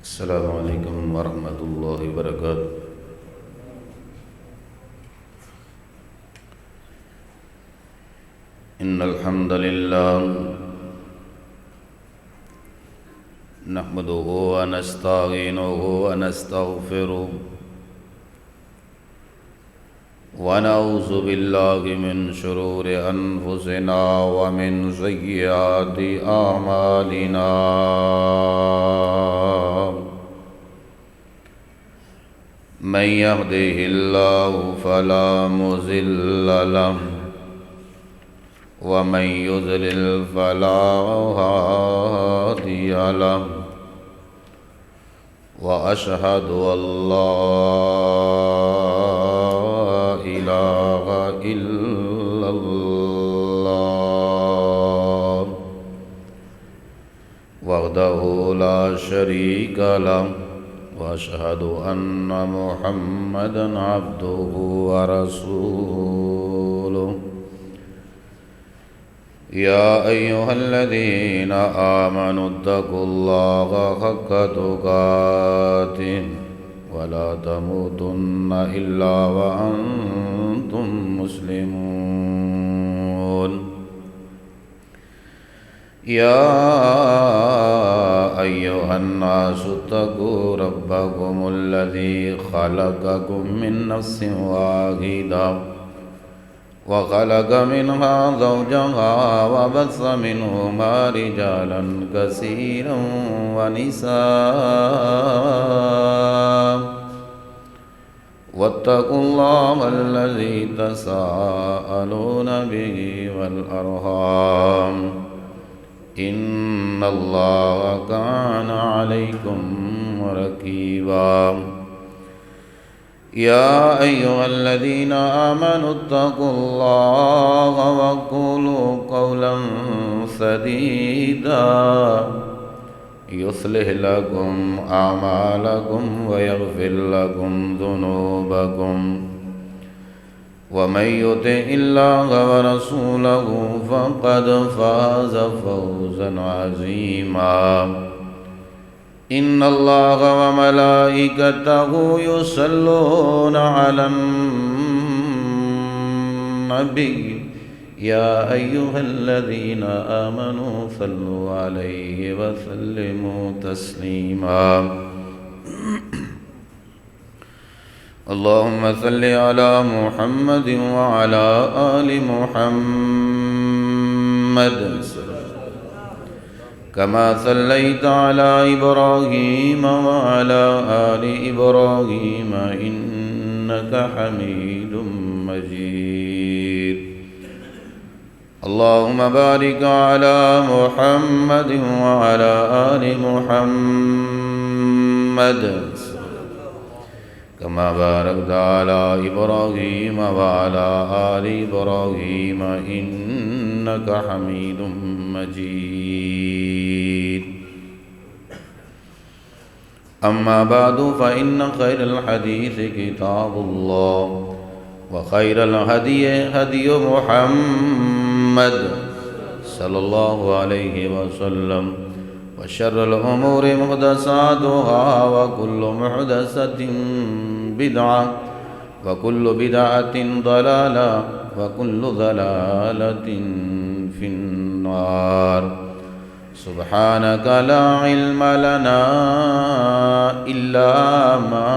السلام علیکم ورحمۃ اللہ وبرکاتہ۔ ان الحمد للہ نحمده ونستعینه ونستغفره ونعوذ باللہ من شرور انفسنا ومن سیئات اعمالنا، من يهده الله فلا مضل له ومن يضلل فلا هادي له، وأشهد أن لا إله إلا الله وحده لا شريك له، وأشهد أن محمدًا عبده ورسوله۔ يا أيها الذين آمنوا اتقوا الله حق تقاته ولا تموتن إلا وأنتم مسلمون۔ يا أيها الناس اتقوا ربكم الذي خلقكم من نفس واحدة وخلق منها زوجها وبث منهما رجالا كثيرا ونساء، واتقوا الله الذي تساءلون به والأرحام، إن الله كان عليكم رقيبا۔ يا أيها الذين آمنوا اتقوا الله وقولوا قولا سديدا يصلح لكم أعمالكم ويغفر لكم ذنوبكم، ومن يطع الله ورسوله فقد فاز فوزا عظيما۔ إن الله وملائكته يصلون على النبي، يا أيها الذين آمنوا صلوا عليه وسلموا تسليما۔ اللهم صل على محمد وعلى آل محمد كما صليت على إبراهيم وعلى آل إبراهيم إنك حميد مجيد۔ اللهم بارك على محمد وعلى آل محمد كما باركت على إبراهيم وعلى آل إبراهيم إنك حميد مجيد۔ أما بعد فإن خير الحديث كتاب الله، وخير الهدي هدي محمد صلى الله عليه وسلم، وشر الأمور محدثاتها، وكل محدثة بدعة، وكل بدعة ضلالة، وكل ضلالة في النار۔ سبحانك لا علم لنا إلا ما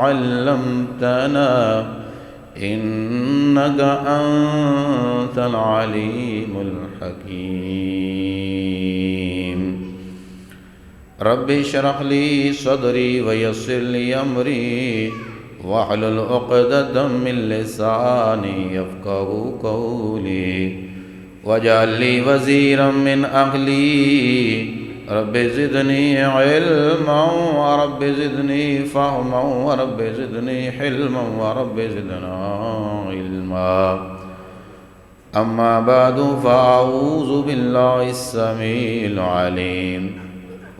علمتنا إنك أنت العليم الحكيم۔ رب اشرح لي صدري ويسر لي أمري واحلل عقدة من لساني يفقهوا قولي، واجعل لي وزيرا من أهلي، رب زدني علما ورب زدني فهما ورب زدني حلما ورب زدنا علما۔ أما بعد فأعوذ بالله السميع العليم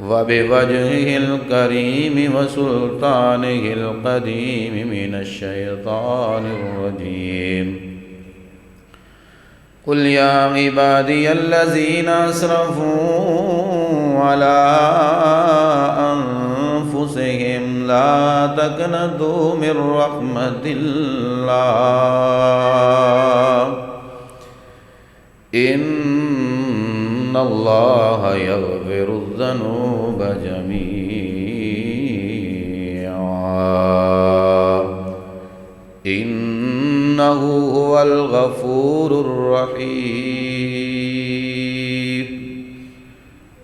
وبوجهه الكريم وسلطانه القديم من الشيطان الرجيم۔ قل يا عبادي الذين أسرفوا على تقنطوا من رحمة الله إن الله يغفر الذنوب جميعا إنه هو الغفور الرحيم.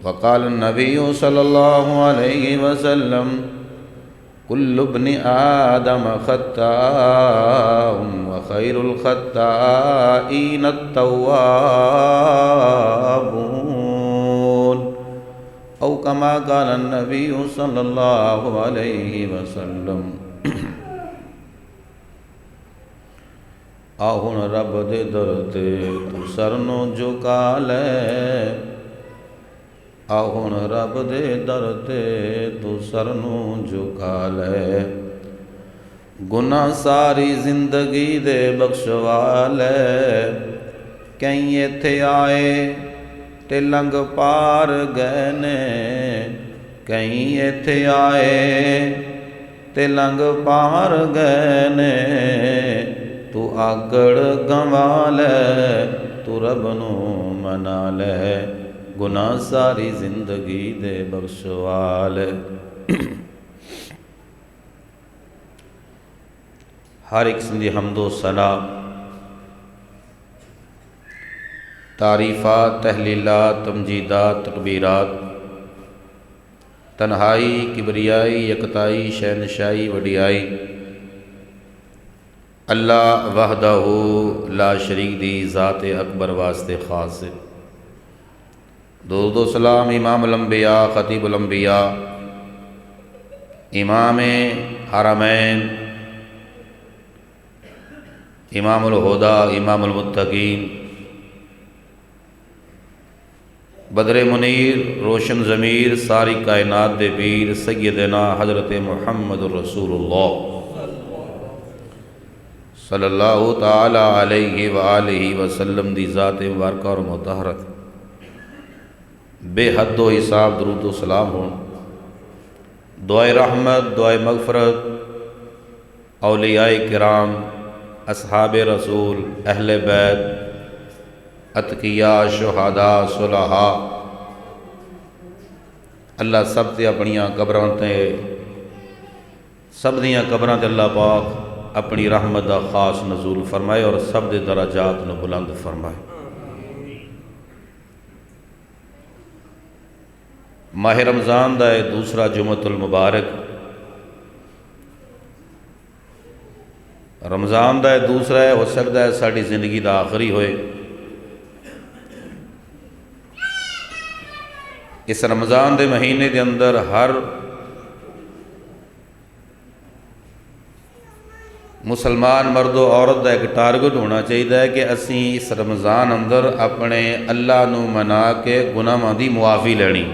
وقال النبي صلى الله عليه وسلم كل ابن آدم خطاء وخير الخطائين التوابون أو كما قال النبي صلى الله عليه وسلم. آ ہن رب دے در تے تو سر نو جھکا لے، آ ہن رب دے در تے تو سر نو جھکا لے، گناہ ساری زندگی دے بخشوا لے، کہیں ایتھے آئے تے لنگ پار گئے نے، کہیں ایتھے آئے تے لنگ پار گئے نے، تو آگڑ گنوا لے، تو رب نو منا لے، گناہ ساری زندگی دے بخشوا لے۔ ہر ایک قسم دی حمد و ثنا، تعریفات، تحلیلات، تمجیدات، تکبیرات، تنہائی، کبریائی، یکتائی، شہنشائی، وڈیائی اللہ وحدہ لا شریک دی ذات اکبر واسطے خاص ہے۔ درود و سلام امام الانبیاء، خطیب الانبیاء، امام حرمین، امام الہدا، امام المتقین، بدر منیر، روشن ضمیر، ساری کائنات دے پیر، سیدنا حضرت محمد رسول اللہ صلی اللہ تعالی علیہ وآلہ وسلم دی ذات مبارکہ اور مطہرہ بے حد و حساب درود و سلام ہوں۔ دعائے رحمت، دعائے مغفرت اولیاء کرام، اصحاب رسول، اہل بیت، اتقیاء، شہداء، صلحاء، اللہ سب تے اپنیاں قبراں تے، سب دیاں قبراں تے اللہ پاک اپنی رحمت دا خاص نزول فرمائے اور سب دے درجات نو بلند فرمائے۔ ماہ رمضان دا ہے دوسرا جمعۃ المبارک، رمضان دا ہے دوسرا ہے، ہو سکتا ہے ساری زندگی دا آخری ہوئے۔ اس رمضان دے مہینے دے اندر ہر مسلمان مرد و عورت دا ایک ٹارگٹ ہونا چاہیے کہ اسی اس رمضان اندر اپنے اللہ نو منا کے گناہاں دی معافی لینی۔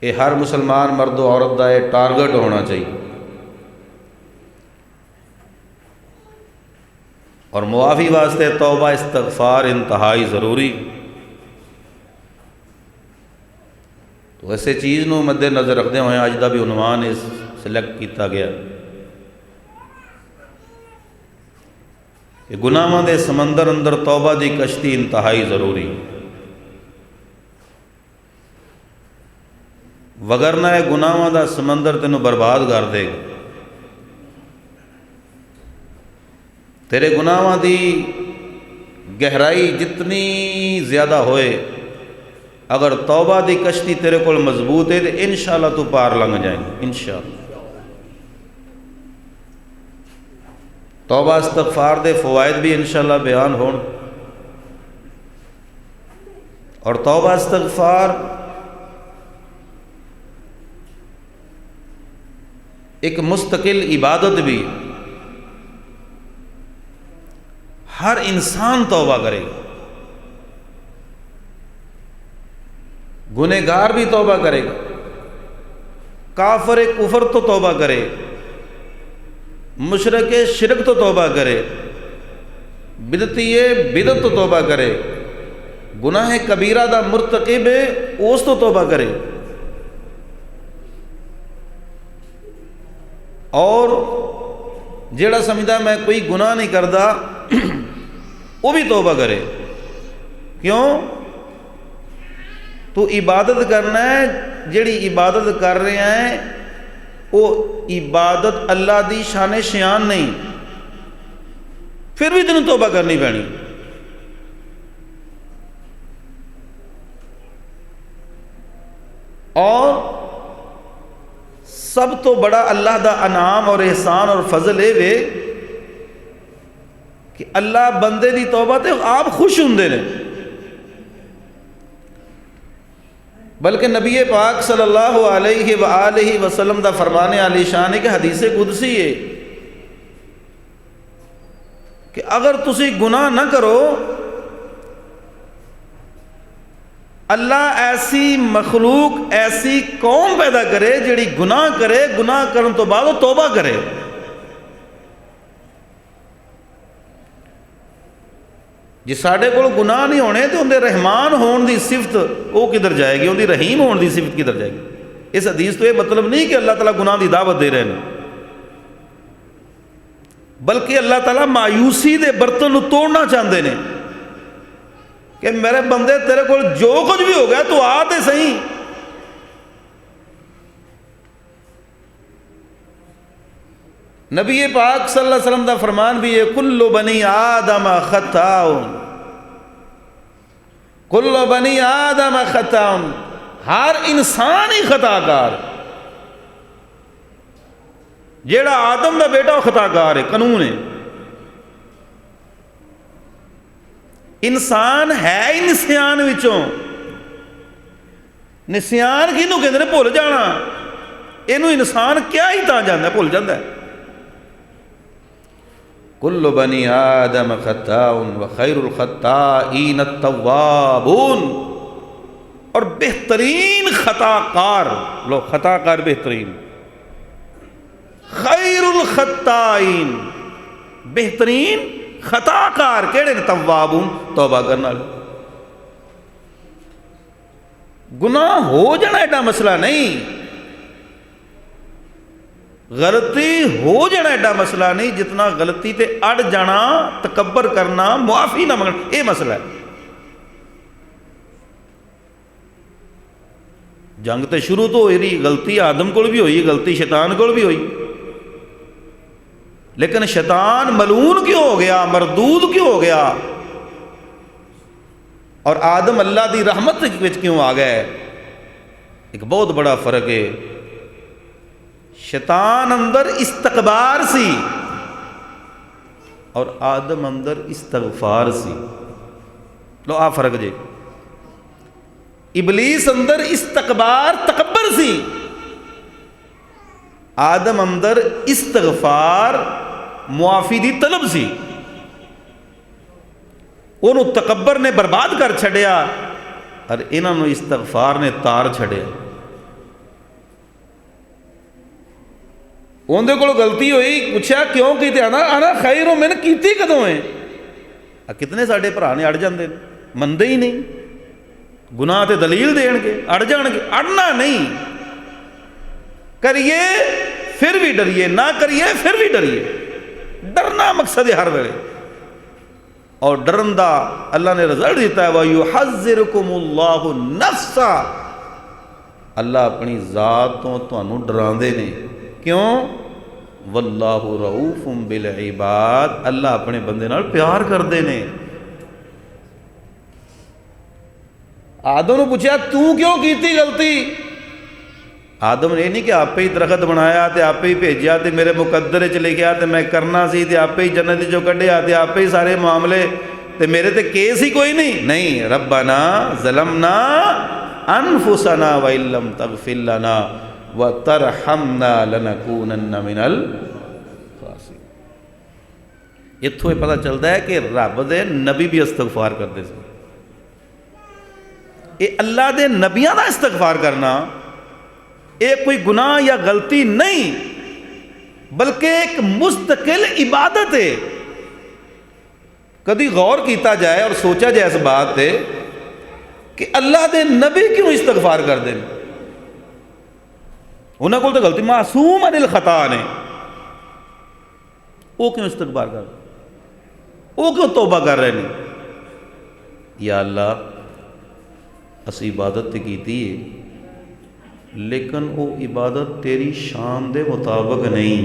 یہ ہر مسلمان مرد و عورت دا ایک ٹارگٹ ہونا چاہیے، اور معافی واسطے توبہ استغفار انتہائی ضروری۔ تو ایسے چیز نو مد نظر رکھتے ہوئے اج دا بھی عنوان اس سلیکٹ کیتا گیا کہ گناہاں دے سمندر اندر توبہ دی کشتی انتہائی ضروری، وگرنہ یہ گناہاں دا سمندر تینوں برباد کر دے گا۔ تیرے گناہاں دی گہرائی جتنی زیادہ ہوئے، اگر توبہ دی کشتی تیرے کول مضبوط ہے تو انشاءاللہ تو پار لنگ جائیں گے انشاءاللہ۔ توبہ استغفار دے فوائد بھی انشاءاللہ بیان ہون، اور توبہ استغفار ایک مستقل عبادت بھی، ہر انسان توبہ کرے گا، گنہگار بھی توبہ کرے گا، کافر کفر تو توبہ کرے، مشرک شرک تو توبہ کرے، بدعتی بدعت تو توبہ کرے، گناہ کبیرہ دا مرتکب ہے اس تو توبہ کرے، اور جیڑا سمجھدا میں کوئی گناہ نہیں کردا وہ بھی توبہ کرے۔ کیوں؟ تو عبادت کرنا ہے، جیڑی عبادت کر رہے ہیں وہ عبادت اللہ دی شان شیان نہیں، پھر بھی تینوں توبہ کرنی پینی۔ اور سب تو بڑا اللہ دا انعام اور احسان اور فضل اے وے کہ اللہ بندے دی توبہ تے آپ خوش ہوندے نے، بلکہ نبی پاک صلی اللہ علیہ وآلہ وسلم دا فرمان علی شان ہے کہ حدیث قدسی ہے کہ اگر تسی گناہ نہ کرو، اللہ ایسی مخلوق ایسی قوم پیدا کرے جڑی گناہ کرے، گناہ کرن تو بعد وہ توبہ کرے۔ جی ساڈے کول گناہ نہیں ہونے تو اندے رحمان ہون دی صفت وہ کدھر جائے گی، اندی رحیم ہون دی صفت کدھر جائے گی؟ اس حدیث تو یہ مطلب نہیں کہ اللہ تعالیٰ گناہ دی دعوت دے رہے ہیں، بلکہ اللہ تعالیٰ مایوسی دے برتن توڑنا چاہتے ہیں کہ میرے بندے تیرے کو جو کچھ بھی ہو گیا تو آتے صحیح۔ نبی پاک صلی اللہ علیہ وسلم دا فرمان بھی ہے کل بنی آدم خطاؤن، کل بنی آدم خطاؤن، ہر انسان ہی خطا کار، جیڑا آدم دا بیٹا وہ خطا کار ہے، قانون ہے۔ انسان ہے ہی نسیان وچوں، نسیان کینوں کہندے نے؟ بھول جانا، اینو انسان کیا ہی تا جاندا ہے، بھول جاندا ہے۔ کل بنی آدم خطاؤن وخیر الخطائین التوابون، اور بہترین خطا کار، لو خطا کار بہترین، خیر الخطائین بہترین خطا کار کیڑے نے؟ توابون، توبہ کرنا۔ گناہ ہو جانا ایڈا مسئلہ نہیں، غلطی ہو جانا ایڈا مسئلہ نہیں جتنا غلطی تے اڑ جانا، تکبر کرنا، معافی نہ منگنا، یہ مسئلہ ہے۔ جنگ تے شروع تو ہوئی رہی، غلطی آدم کو بھی ہوئی، غلطی شیطان کو بھی ہوئی، لیکن شیطان ملعون کیوں ہو گیا، مردود کیوں ہو گیا، اور آدم اللہ دی رحمت وچ کیوں آ گئے؟ ایک بہت بڑا فرق ہے۔ شیطان اندر استکبار سی اور آدم اندر استغفار سی، لو آ فرق جے۔ ابلیس اندر استکبار تکبر سی، آدم اندر استغفار معافی دی طلب سی۔ انہوں تکبر نے برباد کر چھڑیا اور انہوں نے استغفار نے تار چھڑیا۔ اندے کو غلطی ہوئی، پوچھا کیوں کی؟ آنا خیر میں نے کیتی کدوں ہے؟ کتنے ساڈے بھرا نے اڑ جاندے، مندے ہی نہیں، گناہ تے دلیل دین گے، اڑ جان گے۔ اڑنا نہیں، کریے پھر بھی ڈریے، نہ کریے پھر بھی ڈریے۔ ڈرنا مقصد ہے ہر ویلے، اور ڈرن دا اللہ نے رزلٹ دیتا ہے وَيُحَذِّرُكُمُ اللَّهُ نَفْسًا، اللہ اپنی ذات تو تانوں ڈراندے نے۔ کیوں؟ وَاللَّهُ رَؤُوفٌ بِالْعِبَادِ، اللہ اپنے بندے نال پیار کردے نے۔ آدم نے پوچھا تو کیوں کیتی غلطی؟ آدم نے نہیں کہ آپ ہی درخت بنایا تے آپ ہی بھیجیا تے میرے مقدر چ لکھیا تے میں کرنا سی تے آپ ہی جنت جو کڈیا تے آپ ہی سارے معاملے تے میرے تے کیس ہی کوئی نہیں۔ ربنا ظلمنا انفسنا وان لم تغفر لنا وترحمنا لنکونن من الخاسرین۔ اتھوں یہ پتہ چلتا ہے کہ رب دے نبی بھی استغفار کرتے سن۔ یہ اللہ دے نبیاں دا استغفار کرنا ایک کوئی گناہ یا غلطی نہیں، بلکہ ایک مستقل عبادت ہے۔ کبھی غور کیتا جائے اور سوچا جائے اس بات پہ کہ اللہ دے نبی کیوں استغفار کر دیں؟ انہوں کو تو غلطی معصوم عن الخطا نے، وہ کیوں استغفار کر دیں؟ وہ کیوں توبہ کر رہے ہیں؟ یا اللہ اسی عبادت تے کیتی ہے لیکن وہ عبادت تیری شان دے مطابق نہیں۔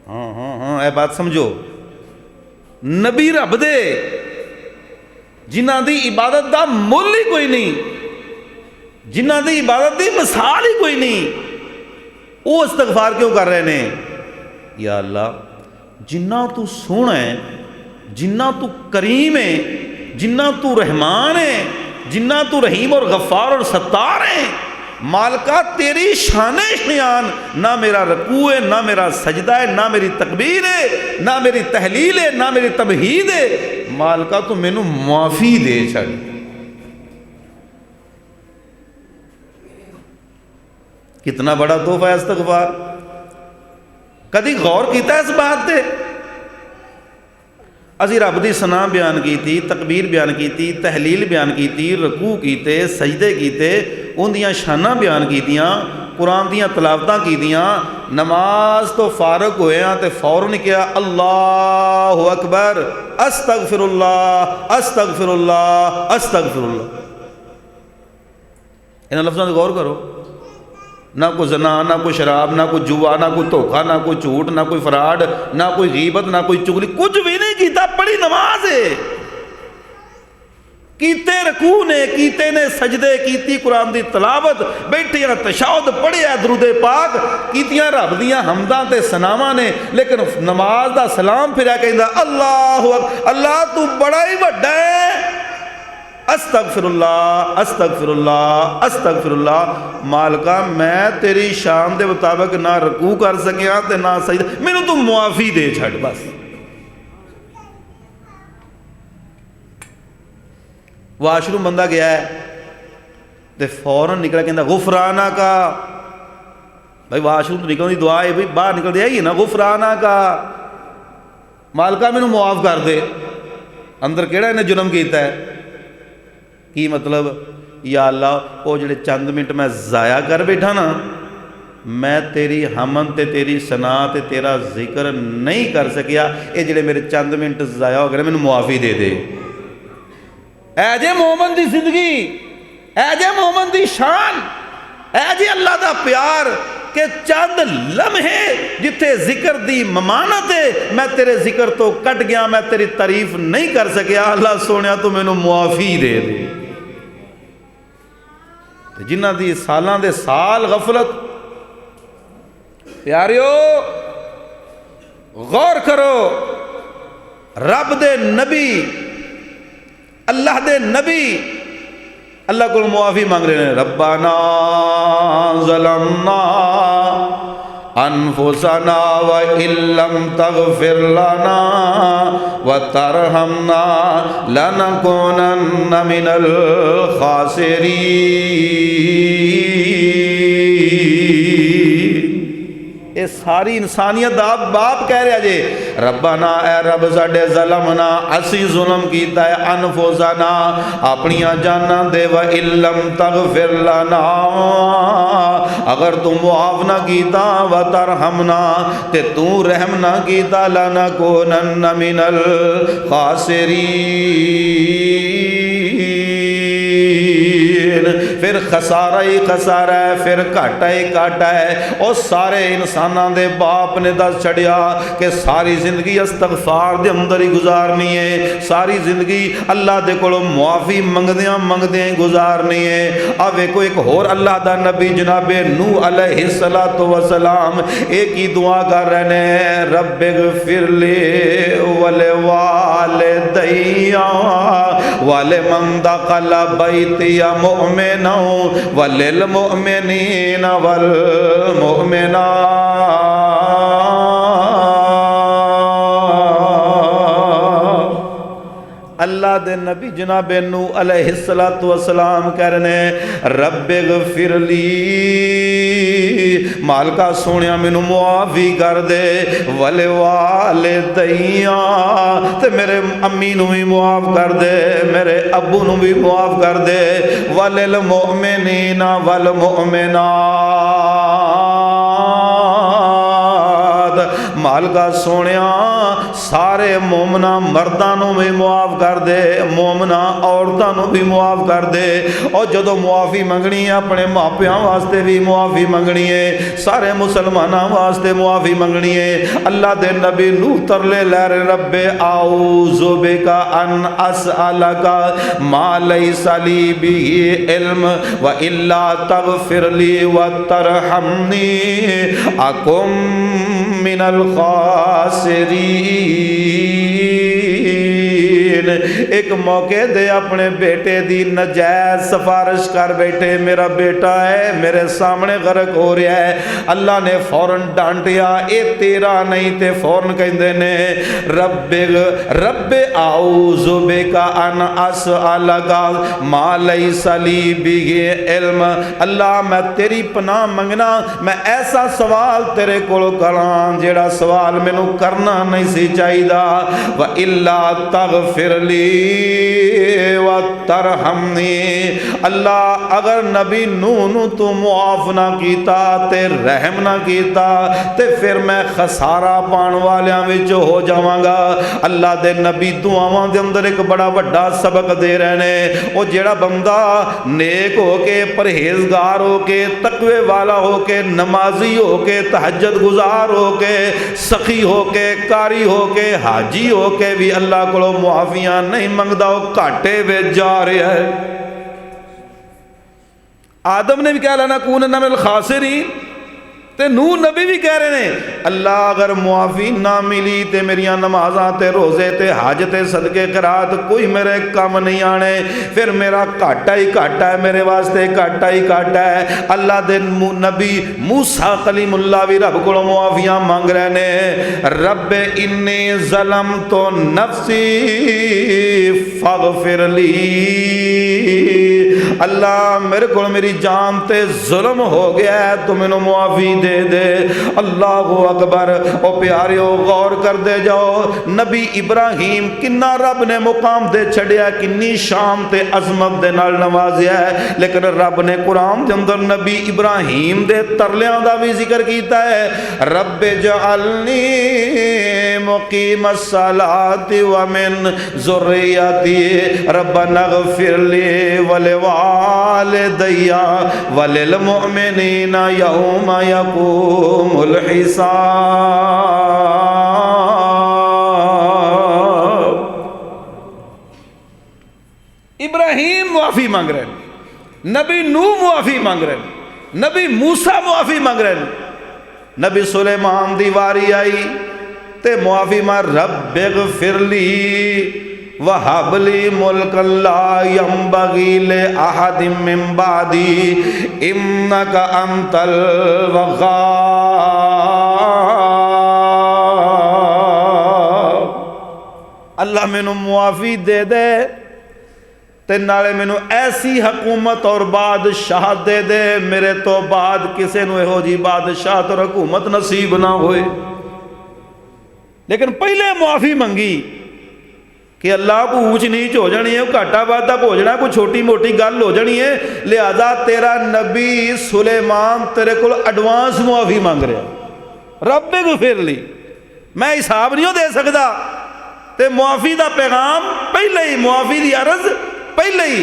ہاں اے بات سمجھو، نبی رب دے جنہ دی عبادت دا مل ہی کوئی نہیں، جنہ دی عبادت دی مثال ہی کوئی نہیں، وہ استغفار کیوں کر رہے ہیں؟ یا اللہ جنہ تو سونا ہے، جنہ تو کریم ہے، جنہ تو رحمان ہے، جنہ تو رحیم اور غفار اور ستار ہے، مالکہ تیری شان شیان، نہ میرا رکوع ہے، نہ میرا سجدہ ہے، نہ میری تکبیر ہے، نہ میری تحلیل ہے، نہ میری تمہید ہے، مالکہ تو مینوں معافی دے چھڑ۔ کتنا بڑا تحفہ ہے استغفار، کدی غور کیتا ہے اس بات تے؟ اسی رب دی ثنا بیان کیتی، تکبیر بیان کیتی، تحلیل بیان کیتی، رکوع کیتے، سجدے کیتے، ان دیاں شاناں بیان کیتیاں، قرآن دیاں تلاوتاں کیتیاں، نماز تو فارغ ہوئے ہیں تے فوراً کیا اللہ اکبر، استغفر اللہ استغفر اللہ استغفر اللہ۔ انہاں لفظاں تے غور کرو، نہ کوئی زنا، نہ کوئی شراب، نہ کوئی جوا، نہ کوئی دھوکہ، نہ کوئی جھوٹ، نہ کوئی فراڈ، نہ کوئی غیبت، نہ کوئی چغلی، کچھ بھی نہیں کیتا، پڑھی نماز ہے، کیتے رکوع نے، کیتے نے سجدے، کیتی قرآن دی تلاوت، بیٹھیاں تشہد پڑھیا درود پاک، کیتیاں رب دیاں حمداں تے ثناواں نے، لیکن نماز دا سلام پھریا کہندا اللہ اکبر، اللہ تو بڑا ہی بڑا ہے، استغفر اللہ استغفر اللہ استغفر اللہ۔ مالکہ میں تیری شان دے مطابق نہ رکوع کر سکیا تے نہ سجدہ، مینوں تو معافی دے چھڑ بس۔ واش روم بندہ گیا ہے تے فوراً نکلا کہندا غفرانہ کا، بھائی واش روم تو نکلنے دی دعا ہے، بھائی باہر نکل دیا ہی نا، غفرانہ کا، مالکہ مینوں معاف کر دے۔ اندر کیڑا انہیں جرم کیتا ہے؟ کی مطلب؟ یا اللہ وہ جڑے چند منٹ میں ضائع کر بیٹھا نا، میں تیری حمد تے تیری ثنا تے تیرا ذکر نہیں کر سکیا، یہ جڑے میرے چند منٹ ضائع ہو گئے مینوں معافی دے دے۔ اے جے مومن دی زندگی، اے جے مومن دی شان، اے جے اللہ دا پیار کہ چند لمحے جتھے ذکر دی ممانت ہے، میں تیرے ذکر تو کٹ گیا، میں تیری تعریف نہیں کر سکیا، اللہ سونیا تو مینوں معافی دے دے۔ جنہ دی سالاں دے سال غفلت، پیاریو غور کرو، رب دے نبی، اللہ دے نبی اللہ کو معافی مانگ رہے ہیں، ربنا ظلمنا انفسنا وَإِن لَّمْ تَغْفِرْ لَنَا وَتَرْحَمْنَا لَنَكُونَنَّ مِنَ الْخَاسِرِينَ۔ یہ ساری انسانیت آپ باپ کہہ رہے جے، ربنا اے رب ساڈے ظلمنا، اسی ظلم کیتا ہے، انفسنا اپنیاں جاناں دے، وَإِن لَّمْ تَغْفِرْ لَنَا اگر تو معاف نہ کیتا، وَتَرْحَمْنَا تے تو رحم نہ کیتا، لَنَكُونَنَّ مِنَ الْخَاسِرِينَ۔ پھر خسارہ ہی خسارہ ہے، پھر گھاٹا ہی گھاٹا ہے۔ اور سارے انساناں دے باپ نے دس چھڑیا کہ ساری زندگی استغفار دے اندر ہی گزارنی ہے، ساری زندگی اللہ دے کولوں معافی منگدیاں منگدیاں گزارنی ہے۔ اب ایک اور اللہ دا نبی جناب نوح علیہ السلام ایک ہی دعا کر رہے ہیں، رب اغفر لی ولوالدی ولمن دخل بیتی مؤمنا وللمؤمنین والمؤمنات۔ اللہ دے نبی جناب نوح علیہ السلام کہہ رہے ہیں رب اغفر لی، مالکا سونیا مینوں معافی کر دے، والوالدیاں تے میرے امی نو بھی معاف کر دے، میرے ابو نو بھی معاف کر دے، وللمؤمنین والمؤمنات، مالکا سونیا سارے مومنا مرداں نو بھی معاف کر دے، مومنا عورتاں نو بھی معاف کر دے، اور جدو معافی منگنی ہے اپنے ماپیاں واسطے بھی معافی منگنی ہے، سارے مسلماناں واسطے معافی منگنی ہے۔ اللہ دے نبی نوح ترلے لے رہے رب اعوذ بک ان اسألک ما لیس لی بہ علم والا تغفر لی وترحمنی اکن من الخاسرین۔ ایک موقع دے اپنے بیٹے دی نجائز سفارش کر بیٹھے، میرا بیٹا ہے میرے سامنے غرق ہو رہا ہے، اللہ نے فوراً ڈانٹیا اے تیرا نہیں تے فوراً کہندے نے رب اعوذ بک ان اسألک ما لیس لی بہ علم، اللہ میں تیری پناہ منگنا میں ایسا سوال تیرے کولوں کراں جیڑا سوال مینوں کرنا نہیں سی چاہیدا، وَإِلَّا تَغْفِرْ لِي وَتَرْحَمْنِي، اللہ اگر نبی نوح نو تو معاف نہ کیتا تے رحم نہ کیتا تے پھر میں خسارہ پان والیاں وچ ہو جاواں گا۔ اللہ دے نبی دعاواں دے اندر ایک بڑا بڑا سبق دے رہے نے، او جیڑا بندہ نیک ہو کے پرہیزگار ہو کے تقوی والا ہو کے نمازی ہو کے تہجد گزار ہو کے سخی ہو کے کاری ہو کے حاجی ہو کے بھی اللہ کو معافیاں نہیں منگدا، وہ گھاٹے وچ جا رہا ہے۔ آدم نے بھی کہا لانا کونن من الخاسرین، تے نوح نبی بھی کہہ رہے ہیں اللہ اگر معافی نہ ملی تے میریاں نمازاں تے روزے تے حج تے صدقے قرات کوئی میرے کام نہیں آنے، پھر میرا گھاٹا ہی گھاٹا ہے، میرے واسطے گھاٹا ہی گھاٹا ہے۔ اللہ دے نبی موسیٰ کلیم اللہ بھی رب کو معافیاں مانگ رہے نے، رب انی ظلمت نفسی فاغفر لی، اللہ میرے کو میری جان تے ظلم ہو گیا ہے تو میں نے معافی دے دے۔ اللہ اکبر۔ او پیاریو غور کر دے جاؤ، نبی ابراہیم کنا رب نے مقام دے چھڑیا، کنی شان تے عظمت دے نال نوازیا ہے، لیکن رب نے قرآن دے اندر نبی ابراہیم دے ترلیاں دا بھی ذکر کیتا ہے، رب جعلنی مقیم الصلاۃ ومن ذریتی ربنا اغفر لی ولوالدی وللمؤمنین یوم یقوم الحساب۔ ابراہیم معافی مانگ رہے ہیں، نبی نوح معافی مانگ رہے ہیں، نبی موسیٰ معافی مانگ رہے ہیں، نبی سلیمان دی واری آئی تے معافی مانگ رب اغفر لی وَهَبْ لِي مُلْكًا لَا يَنبَغِي لِأَحَدٍ مِّن بَعْدِي إِنَّكَ أَنْتَ الْوَهَّابُ۔ اللہ مینوں معافی دے دے تے نالے مینوں ایسی حکومت اور بادشاہ دے دے میرے تو بعد کسے نو ہو جی بادشاہت اور حکومت نصیب نہ ہوئے۔ لیکن پہلے معافی منگی کہ اللہ کو اونچ نیچ ہو جانی ہے، گھاٹا وعدہ ہو جانا ہے، کوئی چھوٹی موٹی گل ہو جانی ہے، لہذا تیرا نبی سلیمان تیرے کو ایڈوانس معافی مانگ رہا، رب اغفر لی، میں حساب نہیں دے سکتا، تے معافی دا پیغام پہلے ہی، معافی دی عرض پہلے ہی۔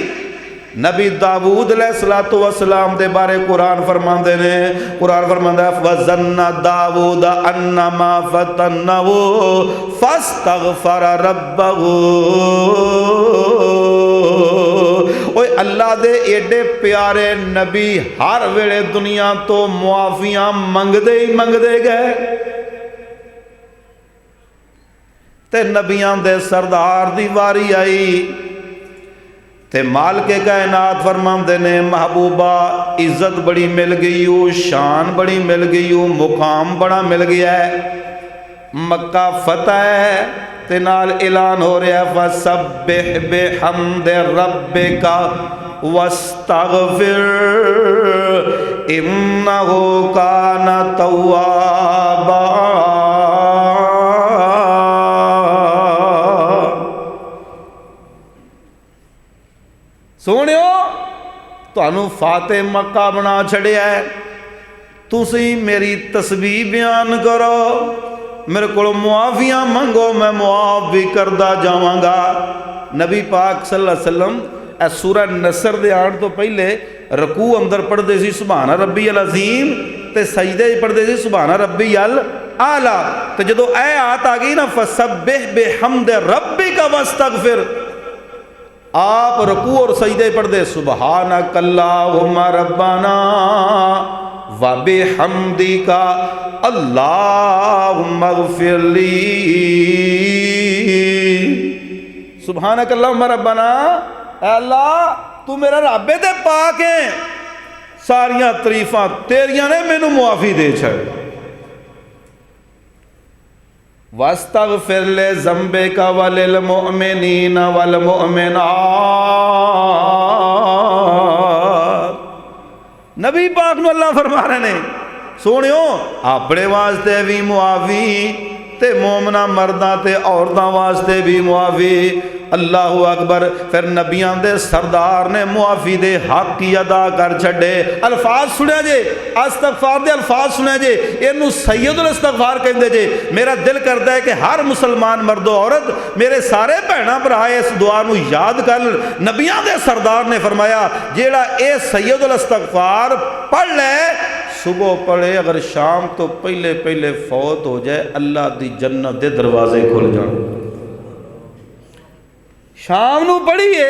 نبی داؤد علیہ السلام دے بارے قرآن فرماندے نے، قرآن فرماندا ہے وَظَنَّ داؤد أَنَّمَا فَتَنَّهُ فَاسْتَغْفَرَ رَبَّهُ۔ اوے اللہ دے ایڈے پیارے نبی ہر ویلے دنیا تو معافیاں منگدے ہی منگدے گئے، تے نبیاں دے سردار دی واری آئی تے مالک کائنات فرماندے نے محبوبہ عزت بڑی مل گئی ہو، شان بڑی مل گئی ہو، مقام بڑا مل گیا ہے، مکہ فتح ہے، تے نال اعلان ہو رہا ہے فسبح بحمد ربک واستغفر انہ کان توابا۔ سونیو تانوں فاتح مکہ بنا چھڑیا ہے، تسی میری تسبیح بیان کرو، میرے کو معافیاں منگو، میں معاف بھی کردہ جاواں گا۔ نبی پاک صلی اللہ علیہ وسلم اے سورہ نصر دے آن تو پہلے رکوع اندر پڑھ دے سی سبحان ربی العظیم تے سجدے پڑھ دے سی سبحان ربی الاعلیٰ، تے جدو اے آت آ گئی نا فسبح بحمد ربک واستغفر، آپ رکوع اور سجدے پڑھ دے سبحانک اللہم ربنا وبحمدک اللہم اغفر لی۔ سبحانک اللہم ربنا، اے اللہ تو میرا رب تے پاک ہے، ساریاں تعریفاں تیریاں نے، مینوں معافی دے چھڑ۔ واستغفر لذنبک وللمؤمنین والمؤمنات، نبی پاک نو اللہ فرما رہے ہیں سونیو اپنے واسطے بھی معافی تے مومنہ مرداں تے عورتاں واسطے بھی معافی۔ اللہ اکبر۔ پھر نبیان دے سردار نے معافی دے حق کی ادا کر چھڑے۔ الفاظ سنیا جے، استغفار دے الفاظ سنیا جے، اینو سید الاستغفار کہندے جے۔ میرا دل کرتا ہے کہ ہر مسلمان مرد و عورت میرے سارے بہنا برائے اس دعا نو یاد کر۔ نبیان دے سردار نے فرمایا جیڑا اے سید الاستغفار پڑھ لے، صبح پڑھے اگر شام تو پہلے پہلے فوت ہو جائے، اللہ دی جنت دے دروازے کھل جان۔ شام نو پڑھیے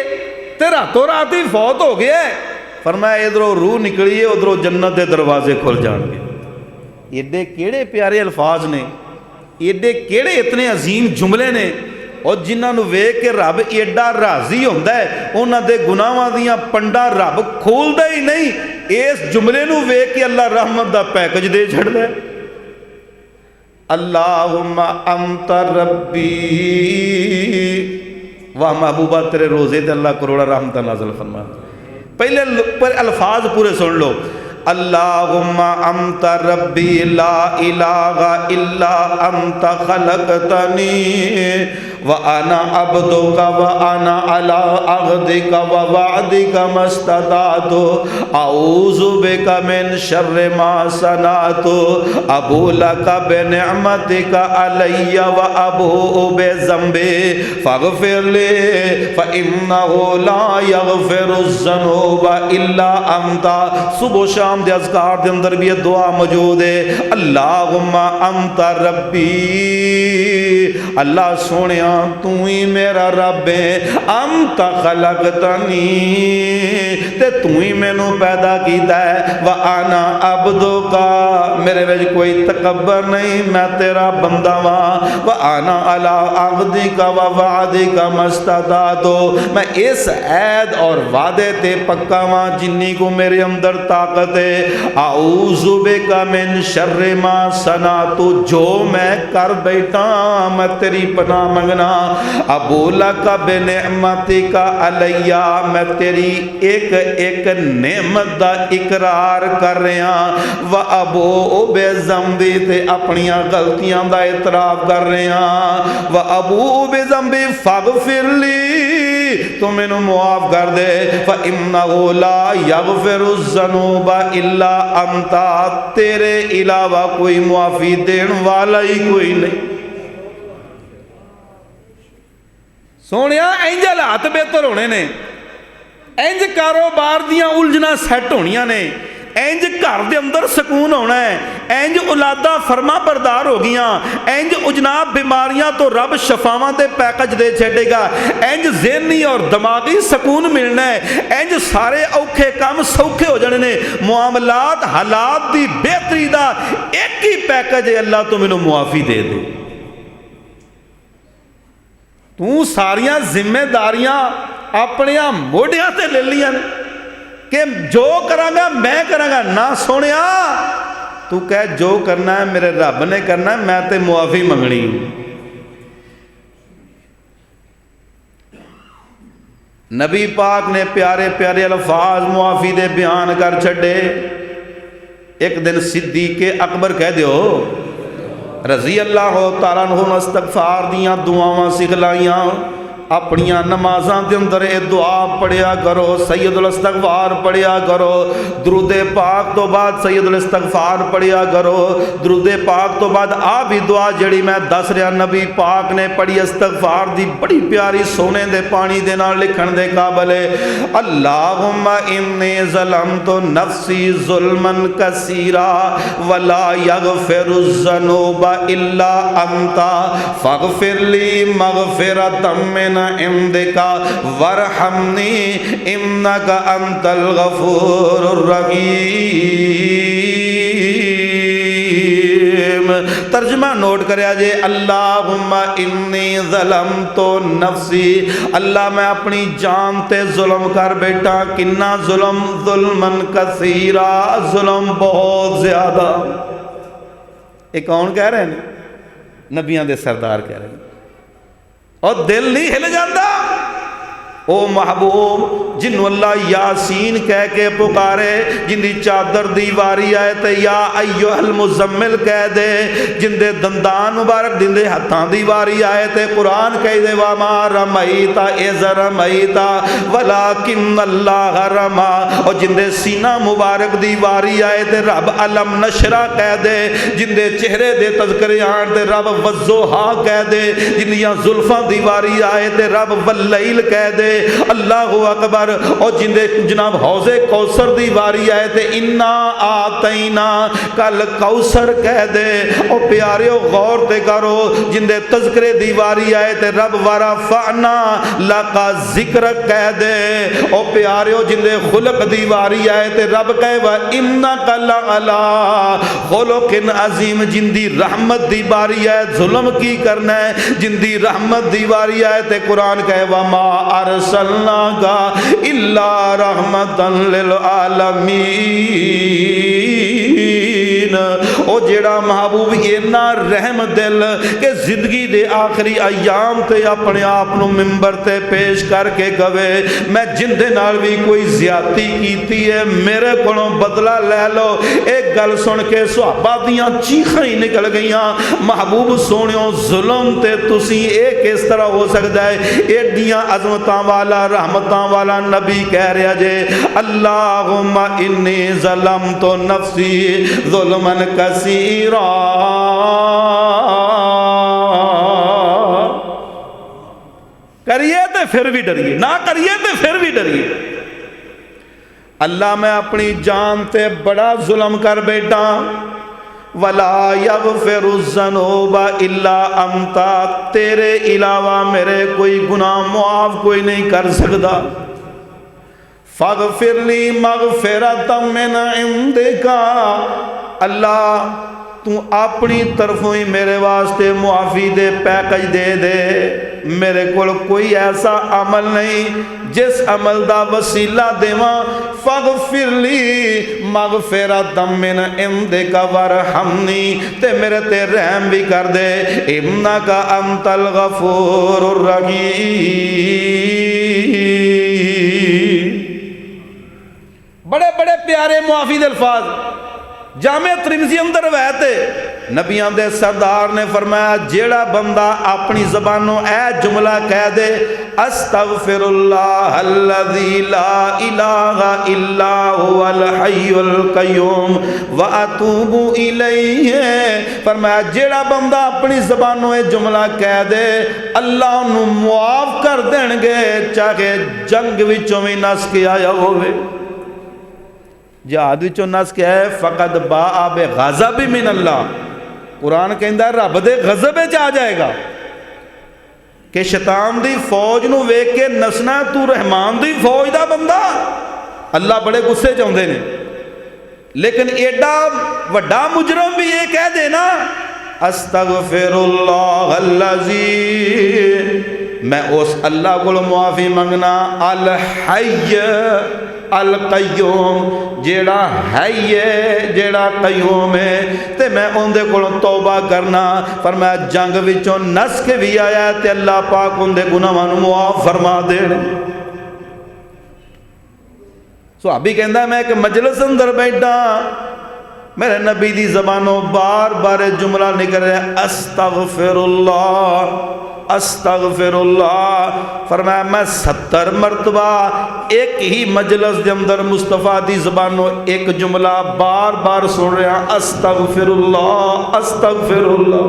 تے راتوں رات ہی فوت ہو گیا ہے، فرمایا ادھروں روح نکلی ہے ادھروں جنت دے دروازے کھل جان گے۔ ایڈے کیڑے پیارے الفاظ نے، ایڈے کیڑے اتنے عظیم جملے نے، اور جنہاں نو ویکھ کے رب ایڈا راضی ہوندا ہے، انہاں دے گناہاں دیاں پنڈا رب کھولدا ہی نہیں، اس جملے نو ویکھ کے اللہ رحمت دا پیکج دے چھڑدا ہے۔ اللہم انت ربی، واہ محبوبہ تیرے روزے تے اللہ کروڑا رحمتہ نازل فرما۔ پہلے الفاظ پورے سن لو۔ اللہم انت ربی لا الہ الا انت خلقتنی وانا عبدک وانا علی عہدک ووعدک ما استطعت اعوذ بک من شر ما صنعت ابوء لک بنعمتک علی وابوء بذنبی فاغفر لی فانہ لا یغفر الذنوب الا انت۔ صبح شام دے اذکار دے اندر بھی یہ دعا موجود ہے۔ اللہم انت ربی، اللہ سونیا تو ہی میرا رب ہے، انت خلقتنی، تے تو ہی میں نو پیدا کیتا ہے، وانا عبدک، میرے وچ کوئی تکبر نہیں، میں تیرا بندہ ہاں، وانا علی عہدک ووعدک ما استطعت، میں اس عہد اور وعدے تے پکا ہاں جنی کو میرے اندر طاقت ہے۔ اعوذ بک من شر ما صنعت، جو میں کر بیٹھا میں تیری پناہ منگنا۔ ابوء لک بنعمتک علی، میں تیری ایک ایک نعمت دا اقرار کر رہا، وابوء بذنبی، تے اپنیاں غلطیاں دا اعتراف کر رہا، وابوء بذنبی فاغفر لی، تو میں نو معاف کر دے، فانہ لا یغفر الذنوب الا انت، تیرے علاوہ کوئی معافی دین والا ہی کوئی نہیں۔ سونیا انج حالات بہتر ہونے نے، انج کاروبار دیاں الجھنا سیٹ ہونیاں نے، انج گھر دے اندر سکون ہونا ہے، انج اولادہ فرما بردار ہو گیاں، انج اجناب بیماریاں تو رب شفاواں دے پیکج دے چھڑے گا، انج ذہنی اور دماغی سکون ملنا ہے، انج سارے اوکھے کام سوکھے ہو جانے نے، معاملات حالات دی بہتری دا ایک ہی پیکج ہے، اللہ تو مینوں معافی دے دے۔ تو ساریاں ذمہ داریاں اپنیاں موڈیاں تے لے لیاں کہ جو کرانگا میں کرانگا، نہ سونیا تو کہہ جو کرنا ہے میرے رب نے کرنا ہے، میں تے معافی منگنی۔ نبی پاک نے پیارے پیارے الفاظ معافی دے بیان کر چھڑے. ایک دن صدیق اکبر کہہ دیو رضی اللہ تعالیٰ عنہ استغفار دیاں دعاواں سکھلائیاں. اپنیاں نمازاں دے اندر اے دعا پڑھیا کرو، سید الاستغفار پڑھیا کرو، درود پاک تو بعد سید الاستغفار پڑھیا کرو. درود پاک تو بعد آ بھی دعا جڑی میں دس رہا نبی پاک نے پڑھی استغفار دی بڑی پیاری سونے دے پانی دے نال لکھن دے قابل ہے. اللہم انی ظلمت نفسی ظلما کثیرا ولا یغفر الذنوب الا انت فاغفر لی مغفرۃ من عندک وارحمنی انک انت الغفور الرحیم. ترجمہ نوٹ کریا جے. اللہم انی ظلمت نفسی، اللہ میں اپنی جان تے ظلم کر بیٹھا. کنا ظلم؟ ظلمن کثیرا، ظلم بہت زیادہ. یہ کون کہہ رہے ہیں؟ نبیاں دے سردار کہہ رہے ہیں. اور دل نہیں ہل جاتا. او محبوب جنوں اللہ یاسین کہہ کے پکارے، جن دی چادر دی واری آئے تے یا ایھا المزمل کہہ دے، جن دے دندان مبارک جن دے ہتھاں دی واری آئے تے قرآن کہہ دے وما رمیت اذ رمیت ولکن اللہ رما. اور جن دے سینہ مبارک دی واری آئے تے رب علم نشرہ کہہ دے، جن دے چہرے دے تذکرے آن تے رب والضحیٰ کہہ دے، جن دیاں زلفاں دی واری آئے تے رب واللیل کہہ دے. اللہ اکبر. اور جن دے جناب حوض کوثر دی واری آئے تے انا آتینا کل کوثر کہہ دے. او پیاریو غور تے کرو، جن دے تذکرے دی واری آئے تے رب ورفعنا لک ذکرک کہہ دے. او پیاریو جن دے خلق دی واری آئے تے رب کہے وا انک لعلی خلق عظیم. جن دی رحمت دی واری آئے ظلم کی کرنا ہے، جن دی رحمت دی واری آئے تے قرآن کہے وما ارسلناک الا رحمتا للعالمین. او جیڑا محبوب اینا رحم دل کہ زندگی دے آخری ایام تے اپنے آپ نو ممبر تے پیش کر کے گوے میں جن دے نال بھی کوئی زیادتی کیتی ہے میرے کولوں بدلہ لے لو. ایک گل سن کے صحابہ دیاں چیخاں ہی نکل گئیاں. محبوب سونیوں ظلم تے تسی ایک کس طرح ہو سکتا ہے؟ ایڈیاں عظمتاں والا رحمتاں والا نبی کہہ رہا جے اللہم انی ظلمت نفسی ظلما کثیرا. کریے تے پھر بھی ڈریے، نہ کریے تے پھر بھی ڈریے. اللہ میں اپنی جان تے بڑا ظلم کر بیٹھا. ولا یغفر الذنوب الا انت، تیرے علاوہ میرے کوئی گناہ معاف کوئی نہیں کر سکتا. فاغفر لی مغفرۃ من عندک، اللہ تو اپنی طرفوں ہی میرے واسطے معافی دے پیکج دے دے. میرے کول کوئی ایسا عمل نہیں جس عمل دا وسیلہ دیواں. فاغفر لی مغفرۃ من عندک وارحمنی، تے میرے تے رحم بھی کر دے. انک انت الغفور الرحیم. بڑے بڑے پیارے معافی دے الفاظ جامع ترمذی اندر روایت ہے. نبیاں دے سردار نے فرمایا جیڑا بندہ اپنی زبانوں اے جملہ کہہ دے استغفر اللہ الذی لا الہ الا هو الحی القیوم واتوب الیہ، فرمایا جیڑا بندہ اپنی زبانوں اے جملہ کہہ دے اللہ انہوں معاف کر دیں گے چاہے جنگ وچوں بھی نس کے آیا ہوئے. جہاد وچوں نس کے ہے فقد باء بغضب من اللہ. قرآن کہندا ہے رب دے غضب وچ آ جائے گا کہ شیطان دی فوج نو ویکھ کے نسنا تو رحمان دی فوج دا بندہ. اللہ بڑے غصے چ ہوندے نے، لیکن ایڈا وڈا مجرم بھی یہ کہہ دے نا استغفر اللہ الذی، میں اس اللہ کو معافی منگنا الحی القیوم، جیڑا ہے جیڑا قیوم ہے، تے میں اندے کو توبہ کرنا. فرمایا جنگ وچوں نس کے بھی آیا تے اللہ پاک اندے گناہاں نوں معاف فرما دے. صحابی کہندا میں ایک مجلس اندر بیٹھا، میرے نبی دی زبانوں بار بار جملہ نکل رہا ہے استغفر اللہ استغفر اللہ۔ فرمایا میں 70 مرتبہ ایک ہی مجلس دے اندر مصطفیٰ دی زبانوں ایک جملہ بار بار سن رہا استغفر اللہ استغفر اللہ،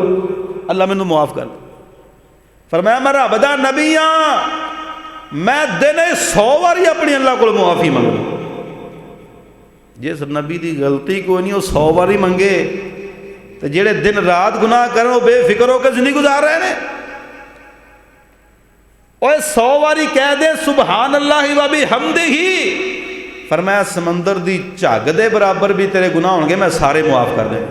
اللہ مینوں معاف کر۔ فرمایا میں رب دا نبی ہاں، میں دن 100 باری اپنی اللہ کو معافی منگا۔ جس نبی دی غلطی کوئی نہیں وہ 100 باری منگے تو جڑے دن رات گناہ کرن وہ بے فکر ہو کے زندگی گزار رہے ہیں۔ اوے 100 باری کہہ دے سبحان اللہ و بحمدہ، فرمایا سمندر دی جھگ دے برابر بھی تیرے گناہ ہوں گے میں سارے معاف کر دیں۔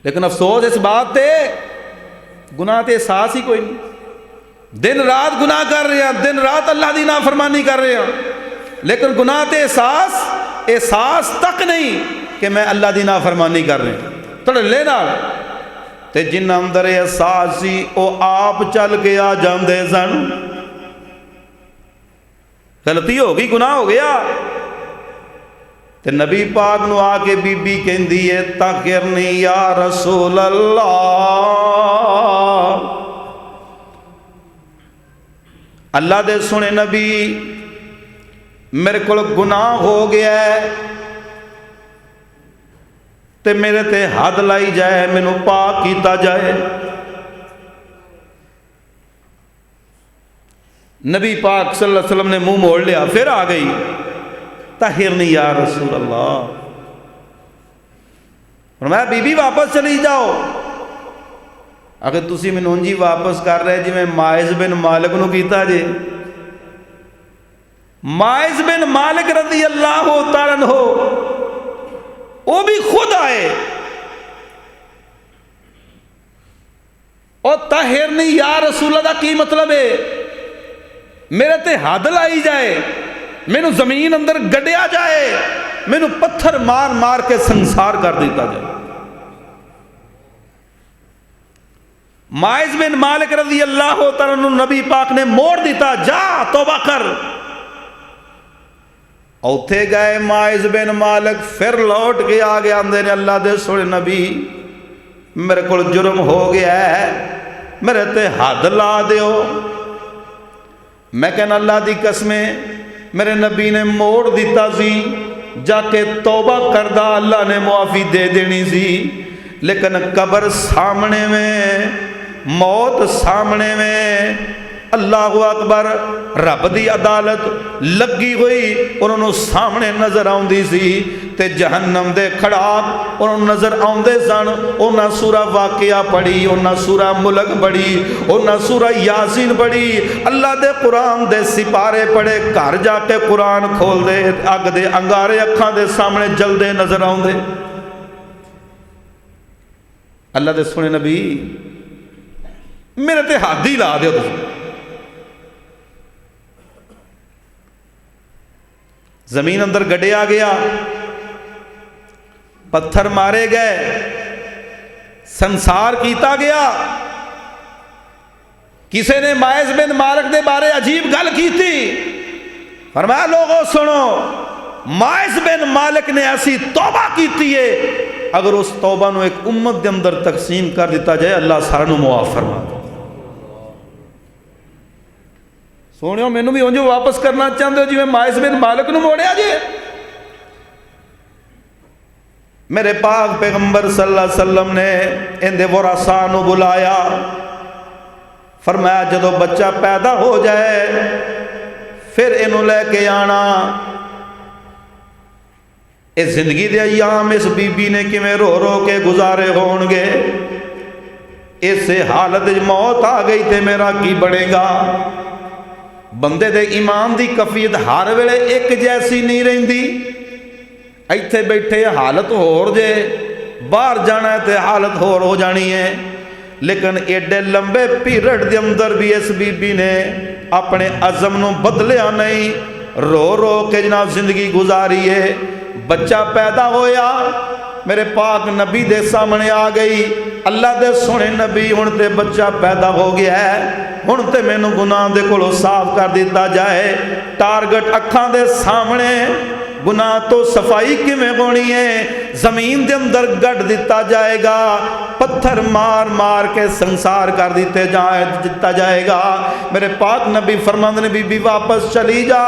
لیکن افسوس اس بات تے گناہ تے احساس ہی کوئی نہیں، دن رات گناہ کر رہے ہیں، دن رات اللہ دی نافرمانی کر رہے ہیں، لیکن گناہ تے احساس تک نہیں کہ میں اللہ دی نافرمانی کر رہے ہیں۔ تھوڑے لینا تے جن اندر احساس سی او آپ چل کے آ جاندے سن، غلطی ہو گئی گناہ ہو گیا تے نبی پاک نو آ کے بی بی کہندی ہے طہرنی یا رسول اللہ، اللہ دے سنے نبی میرے کو گناہ ہو گیا ہے تے میرے تے حد لائی جائے، مینوں پاک کیتا جائے۔ نبی پاک صلی اللہ علیہ وسلم نے منہ موڑ لیا، پھر آ گئی طہرنی یا رسول اللہ۔ فرمایا بی بی واپس چلی جاؤ، اگر تسی مینوں انجی واپس کر رہے جی میں ماعز بن مالک نو کیتا جے۔ ماعز بن مالک رضی اللہ تعالیٰ عنہ وہ بھی خود آئے اور طہرنی یا رسول اللہ دا کی مطلب ہے میرے تے حد لائی جائے، مینوں زمین اندر گڈیا جائے، مینوں پتھر مار مار کے سنسار کر دیتا جائے۔ ماعز بن مالک رضی اللہ تعالیٰ عنہ نبی پاک نے موڑ دیتا، جا توبہ کر۔ اوتھے گئے ماعز بن مالک، پھر لوٹ کے آ گیا، اندر نے اللہ دے سونے نبی میرے کو جرم ہو گیا ہے، میرے تے حد لا دیو۔ میں کہنا اللہ دی قسمیں میرے نبی نے موڑ دیتا سی، جا کے توبہ کردہ اللہ نے معافی دے دینی سی، لیکن قبر سامنے میں، موت سامنے میں، اللہ اکبر، رب دی عدالت لگی ہوئی انہوں نے سامنے نظر آؤندی سی تے جہنم دے کھڑا انہوں نظر آؤندے سن۔ انہاں سورہ واقعہ پڑھی، انہاں سورہ ملک پڑھی، انہاں سورہ یاسین پڑھی، اللہ دے قرآن دے سپارے پڑھے، گھر جا کے قرآن کھول دے، اگ دے انگارے اکھاں دے سامنے جلدے نظر آؤندے۔ اللہ دے سونے نبی میرے تے ہاتھ ہی لا دیو تسی۔ زمین اندر گڈیا گیا، پتھر مارے گئے، سنسار کیتا گیا۔ کسی نے ماعز بن مالک دے بارے عجیب گل کی تھی، فرمایا لوگوں سنو، ماعز بن مالک نے ایسی توبہ کیتی ہے، اگر اس توبہ نو ایک امت دے اندر تقسیم کر دیتا جائے اللہ سارا نو معاف فرما دے۔ سونیو مینوں بھی انجو واپس کرنا چاہتے ہو جی میں ماعز بن مالک نو موڑیا جی؟ میرے پاک پیغمبر صلی اللہ علیہ وسلم نے اندے ورثاء نو بلایا، فرمایا جدو بچہ پیدا ہو جائے پھر انہوں لے کے آنا۔ اس زندگی دے ایام اس بی بی نے کیویں رو رو کے گزارے ہون گے، اس حالت موت آ گئی تے میرا کی بڑھے گا؟ بندے دے ایمان دی کفیت ہر ویلے ایک جیسی نہیں رہندی، ایتھے بیٹھے حالت ہور جے، باہر جانا ہے تے حالت ہور ہو جانی ہے۔ لیکن ایڈے لمبے پیریڈ دے اندر بھی اس بی بی نے اپنے عزم نو بدلیا نہیں، رو رو کے جناب زندگی گزاری ہے۔ بچہ پیدا ہویا، میرے پاک نبی دے سامنے آ گئی، اللہ دے سونے نبی ہن تے بچہ پیدا ہو گیا ہے، ہن تے مینوں گناہ دے کولوں صاف کر دیتا جائے۔ ٹارگٹ اکھاں دے سامنے، گناہ تو صفائی کیویں ہونی ہے؟ زمین دے اندر گڈ دیتا جائے گا، پتھر مار مار کے سنسار کر دیتا جائے گا۔ میرے پاک نبی فرماندے نے بی بی واپس چلی جا،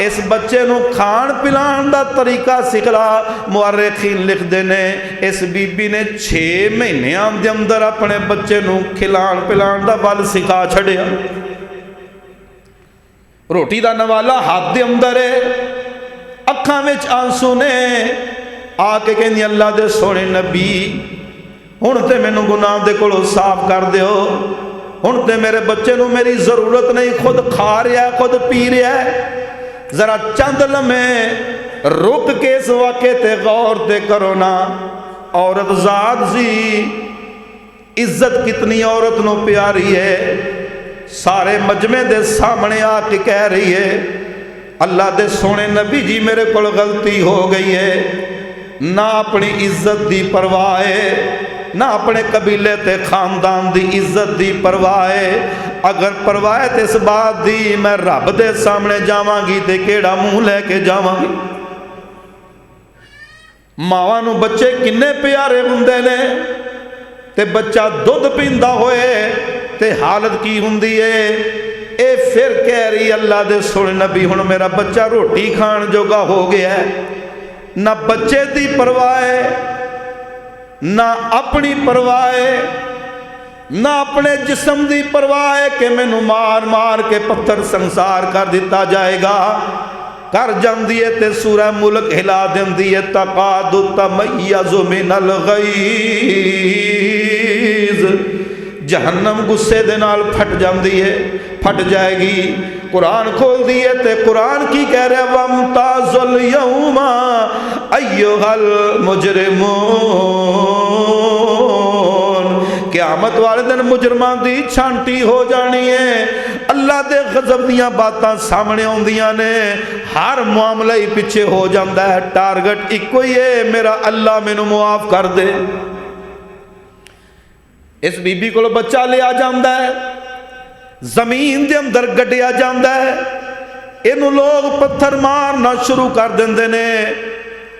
اس بچے نو کھان پلان دا طریقہ سکھلا۔ مورخین لکھ دے نے اس بی بی نے 6 مہینیاں دے اندر اپنے بچے نو کھلان پلان دا ول سکھا چھڑیا۔ روٹی دا نوالا ہاتھ دے اندر ہے، اکھاں وچ آنسو نے، آ کے کہندی اللہ دے سونے نبی ہن تے مینوں گناہ دے کولوں صاف کر دیو، ہن تے میرے بچے نو میری ضرورت نہیں، خود کھا رہا ہے، خود پی رہا ہے۔ ذرا چند لمحے رک کے اس واقعے تے غور تے کرو نا۔ عورت ذات سی، عزت کتنی عورت نو پیاری ہے، سارے مجمع دے سامنے آ کے کہہ رہی ہے اللہ دے سونے نبی جی میرے کول غلطی ہو گئی ہے۔ نہ اپنی عزت دی پرواہ ہے، نہ اپنے قبیلے تے خاندان دی عزت دی پرواہ ہے۔ اگر پرواہ ہے تے اس بات دی میں رب دے سامنے جاواں گی تے کیڑا منہ لے کے جاواں گی؟ ماواں نو بچے کنے پیارے ہوندے نے، تے بچہ دودھ پیندا ہوئے تے حالت کی ہوندی ہے؟ اے پھر کہہ رہی اللہ دے سونے نبی ہن میرا بچہ روٹی کھان جوگا ہو گیا ہے، نہ بچے دی پرواہ ہے، نہ اپنی پرواہ ہے، نہ اپنے جسم دی پرواہ ہے کہ مینوں مار مار کے پتھر سنسار کر دیتا جائے گا۔ کر جاندی ہے تے سورہ ملک ہلا دیندی ہے تقاد تمیز من الغیظ، جہنم غصے دے نال پھٹ جاندی ہے، پھٹ جائے گی۔ قرآن کھول دیئے تے قرآن کی کہہ رہے وَامْتَازُ الْيَوْمَ أَيُّهَا الْمُجْرِمُونَ، قیامت والے دن مجرمان دی چھانٹی ہو جانی ہے۔ اللہ دے غضب دیاں باتاں سامنے ہوندیاں نے، ہر معاملہ ہی پیچھے ہو جاندہ ہے، ٹارگٹ ایک کوئی ہے میرا اللہ مینوں معاف کر دے۔ اس بی بی کو بچہ لے آ جاندہ ہے، زمین دے اندر گڈیا جاندہ ہے، انہوں لوگ پتھر مارنا شروع کر دیندے نے۔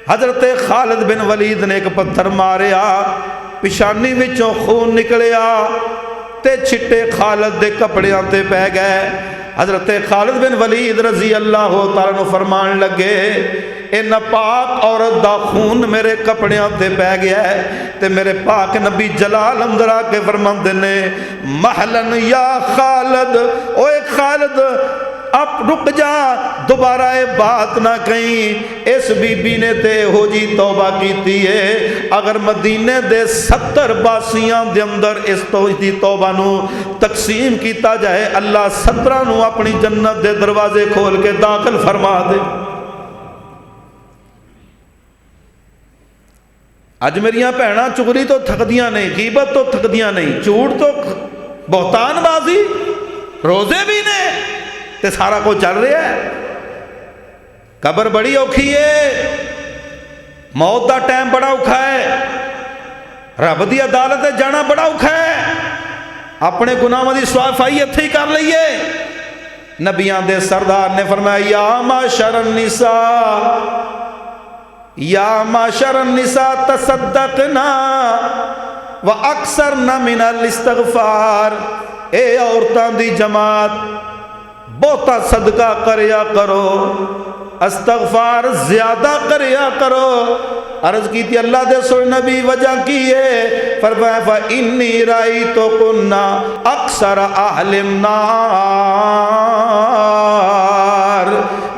حضرت خالد بن ولید نے ایک پتھر ماریا، پیشانی وچوں خون نکلیا تے چھٹے خالد دے کپڑیاں تے پہ گئے۔ حضرت خالد بن ولید رضی اللہ تعالیٰ عنہ فرمان لگے اے ناپاک عورت دا خون میرے کپڑیاں تے پہ گیا ہے، تے میرے پاک نبی جلال اندر آ کے فرماندے نے محلن یا خالد، اوے خالد اب رک جا، دوبارہ اے بات نہ کہیں۔ اس بی بی نے تے ہو جی توبہ کیتی ہے، اگر مدینے دے 70 باسیاں دے اندر اس توبہ نو تقسیم کیتا جائے، اللہ 17 نو اپنی جنت دے دروازے کھول کے داخل فرما دے۔ اج میریاں بہناں چغلی تو تھکدیاں نہیں، غیبت تو تھکدیاں نہیں، جھوٹ تو بہتان بازی روزے بھی نے تے سارا کو چل رہا ہے۔ قبر بڑی اوکھی ہے، موت دا ٹائم بڑا اوکھا ہے، رب دی عدالت جانا بڑا اوکھا ہے۔ اپنے گناہاں دی صفائی اتھے ہی کر لئیے۔ نبیاں دے سردار نے فرمایا یا معاشر النساء، یا معاشر النساء تصدقنا واکثرنا من الاستغفار، اے عورتاں دی جماعت بہتا صدقہ کریا کرو، استغفار زیادہ کریا کرو۔ عرض کی تھی اللہ دے سونے نبی وجہ کی ہے؟ فرمایا فَإِنِّي رَأَيْتُكُنَّ أَكْثَرَ أَهْلِ النَّارِ،